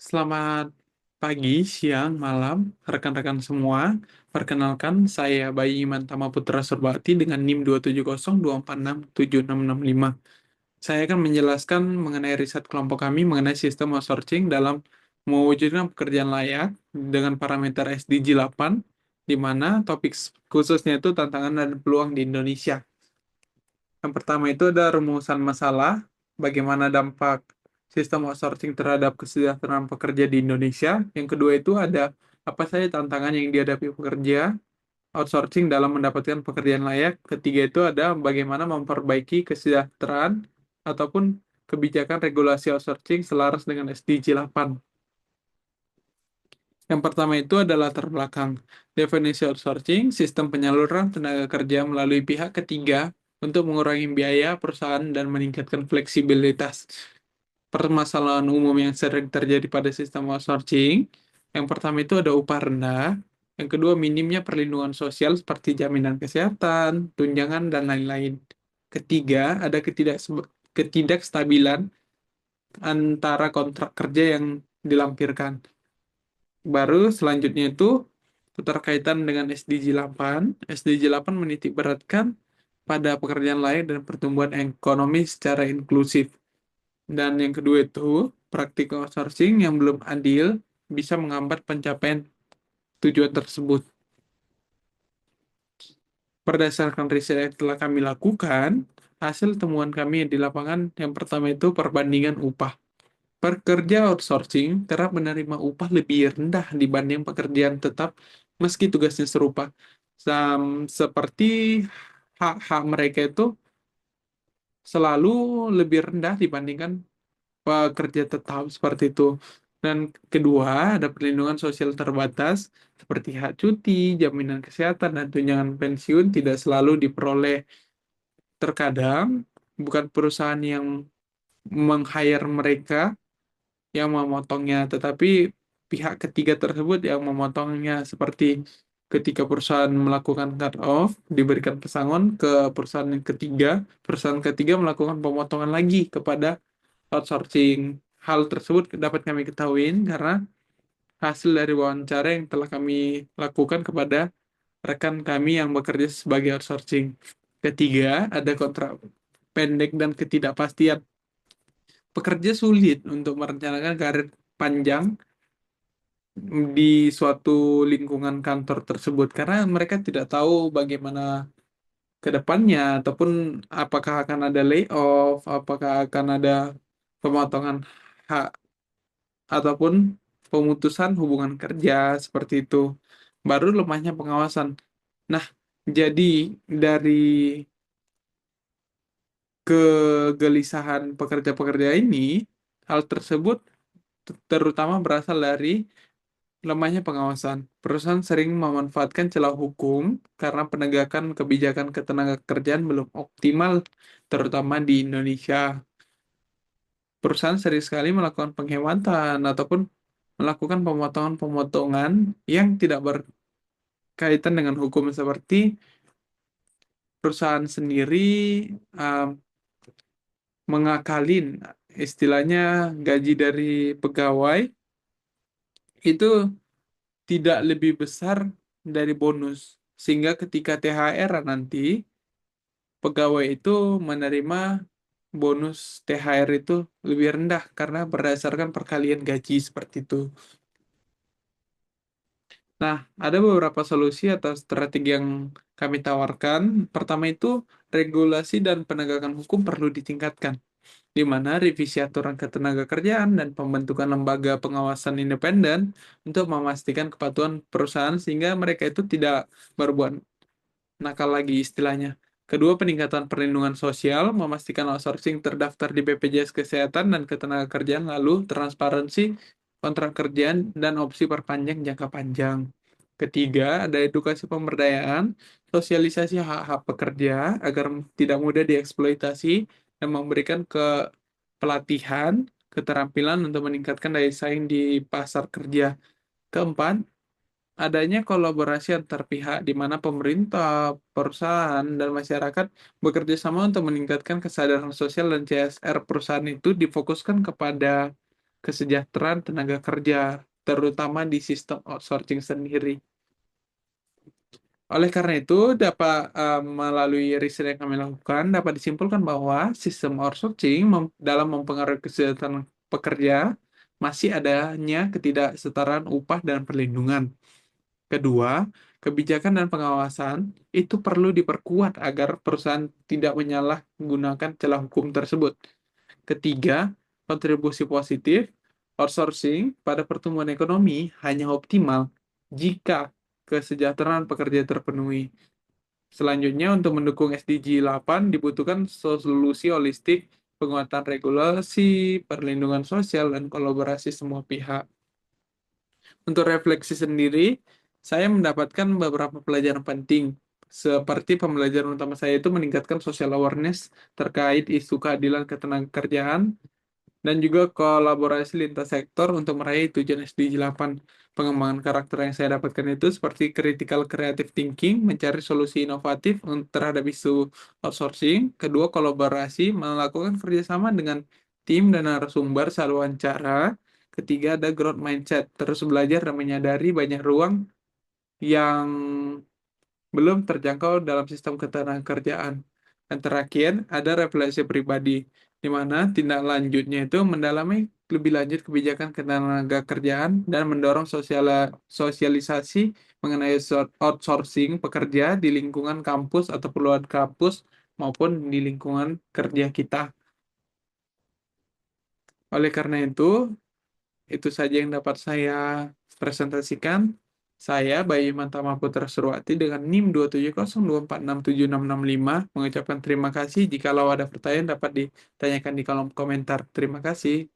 Selamat pagi, siang, malam, rekan-rekan semua. Perkenalkan, saya Bayi Iman Tama Putra Surbakti dengan NIM 27024676665. Saya akan menjelaskan mengenai riset kelompok kami mengenai sistem outsourcing dalam mewujudkan pekerjaan layak dengan parameter SDG 8, di mana topik khususnya itu tantangan dan peluang di Indonesia. Yang pertama itu ada rumusan masalah, bagaimana dampak sistem outsourcing terhadap kesejahteraan pekerja di Indonesia. Yang kedua itu ada apa saja tantangan yang dihadapi pekerja outsourcing dalam mendapatkan pekerjaan layak. Ketiga itu ada bagaimana memperbaiki kesejahteraan ataupun kebijakan regulasi outsourcing selaras dengan SDG 8. Yang pertama itu adalah latar belakang. Definisi outsourcing, sistem penyaluran tenaga kerja melalui pihak ketiga untuk mengurangi biaya perusahaan dan meningkatkan fleksibilitas. Permasalahan umum yang sering terjadi pada sistem outsourcing, yang pertama itu ada upah rendah, yang kedua minimnya perlindungan sosial seperti jaminan kesehatan, tunjangan, dan lain-lain. Ketiga, ada ketidakstabilan antara kontrak kerja yang dilampirkan. Baru selanjutnya itu keterkaitan dengan SDG 8. SDG 8 menitik beratkan pada pekerjaan layak dan pertumbuhan ekonomi secara inklusif. Dan yang kedua itu praktik outsourcing yang belum adil bisa menghambat pencapaian tujuan tersebut. Berdasarkan riset yang telah kami lakukan, hasil temuan kami di lapangan yang pertama itu perbandingan upah. Pekerja outsourcing kerap menerima upah lebih rendah dibanding pekerjaan tetap meski tugasnya serupa. Seperti hak-hak mereka itu selalu lebih rendah dibandingkan pekerja tetap seperti itu. Dan kedua, ada perlindungan sosial terbatas seperti hak cuti, jaminan kesehatan, dan tunjangan pensiun tidak selalu diperoleh. Terkadang bukan perusahaan yang meng-hire mereka yang memotongnya, tetapi pihak ketiga tersebut yang memotongnya seperti ketika perusahaan melakukan cut off, diberikan pesangon ke perusahaan ketiga melakukan pemotongan lagi kepada outsourcing. Hal tersebut dapat kami ketahui karena hasil dari wawancara yang telah kami lakukan kepada rekan kami yang bekerja sebagai outsourcing. Ketiga, ada kontrak pendek dan ketidakpastian. Pekerja sulit untuk merencanakan karir panjang di suatu lingkungan kantor tersebut karena mereka tidak tahu bagaimana ke depannya ataupun apakah akan ada layoff, apakah akan ada pemotongan hak ataupun pemutusan hubungan kerja seperti itu. Baru lemahnya pengawasan. Nah, jadi dari kegelisahan pekerja-pekerja ini, hal tersebut terutama berasal dari lemahnya pengawasan. Perusahaan sering memanfaatkan celah hukum karena penegakan kebijakan ketenagakerjaan belum optimal, terutama di Indonesia. Perusahaan sering sekali melakukan penghematan ataupun melakukan pemotongan-pemotongan yang tidak berkaitan dengan hukum seperti perusahaan sendiri um, mengakalin istilahnya gaji dari pegawai itu tidak lebih besar dari bonus. Sehingga ketika THR nanti, pegawai itu menerima bonus THR itu lebih rendah karena berdasarkan perkalian gaji seperti itu. Nah, ada beberapa solusi atau strategi yang kami tawarkan. Pertama itu, regulasi dan penegakan hukum perlu ditingkatkan, di mana revisi aturan ketenagakerjaan dan pembentukan lembaga pengawasan independen untuk memastikan kepatuhan perusahaan sehingga mereka itu tidak berbuat nakal lagi istilahnya. Kedua, peningkatan perlindungan sosial, memastikan outsourcing terdaftar di BPJS Kesehatan dan Ketenagakerjaan, lalu transparansi kontrak kerjaan dan opsi perpanjang jangka panjang. Ketiga, ada edukasi pemberdayaan, sosialisasi hak-hak pekerja agar tidak mudah dieksploitasi dan memberikan pelatihan, keterampilan untuk meningkatkan daya saing di pasar kerja. Keempat, adanya kolaborasi antar pihak di mana pemerintah, perusahaan, dan masyarakat bekerja sama untuk meningkatkan kesadaran sosial dan CSR perusahaan itu difokuskan kepada kesejahteraan tenaga kerja, terutama di sistem outsourcing sendiri. Oleh karena itu, melalui riset yang kami lakukan, dapat disimpulkan bahwa sistem outsourcing dalam mempengaruhi kesejahteraan pekerja masih adanya ketidaksetaraan upah dan perlindungan. Kedua, kebijakan dan pengawasan itu perlu diperkuat agar perusahaan tidak menyalahgunakan celah hukum tersebut. Ketiga, kontribusi positif outsourcing pada pertumbuhan ekonomi hanya optimal jika kesejahteraan pekerja terpenuhi. Selanjutnya, untuk mendukung SDG 8 dibutuhkan solusi holistik, penguatan regulasi, perlindungan sosial, dan kolaborasi semua pihak. Untuk refleksi sendiri, saya mendapatkan beberapa pelajaran penting. Seperti pembelajaran utama saya itu meningkatkan social awareness terkait isu keadilan ketenagakerjaan dan juga kolaborasi lintas sektor untuk meraih tujuan SDG 8. Pengembangan karakter yang saya dapatkan itu seperti critical creative thinking, mencari solusi inovatif terhadap isu outsourcing. Kedua, kolaborasi, melakukan kerjasama dengan tim dan narasumber saat wawancara. Ketiga, ada growth mindset, terus belajar dan menyadari banyak ruang yang belum terjangkau dalam sistem ketenagakerjaan. Dan terakhir, ada refleksi pribadi, di mana tindak lanjutnya itu mendalami lebih lanjut kebijakan ketenagakerjaan dan mendorong sosialisasi mengenai outsourcing pekerja di lingkungan kampus atau luar kampus maupun di lingkungan kerja kita. Oleh karena itu saja yang dapat saya presentasikan. Saya, Bayu Mantama Putra Surwati dengan NIM 27024676665 mengucapkan terima kasih. Jikalau ada pertanyaan dapat ditanyakan di kolom komentar. Terima kasih.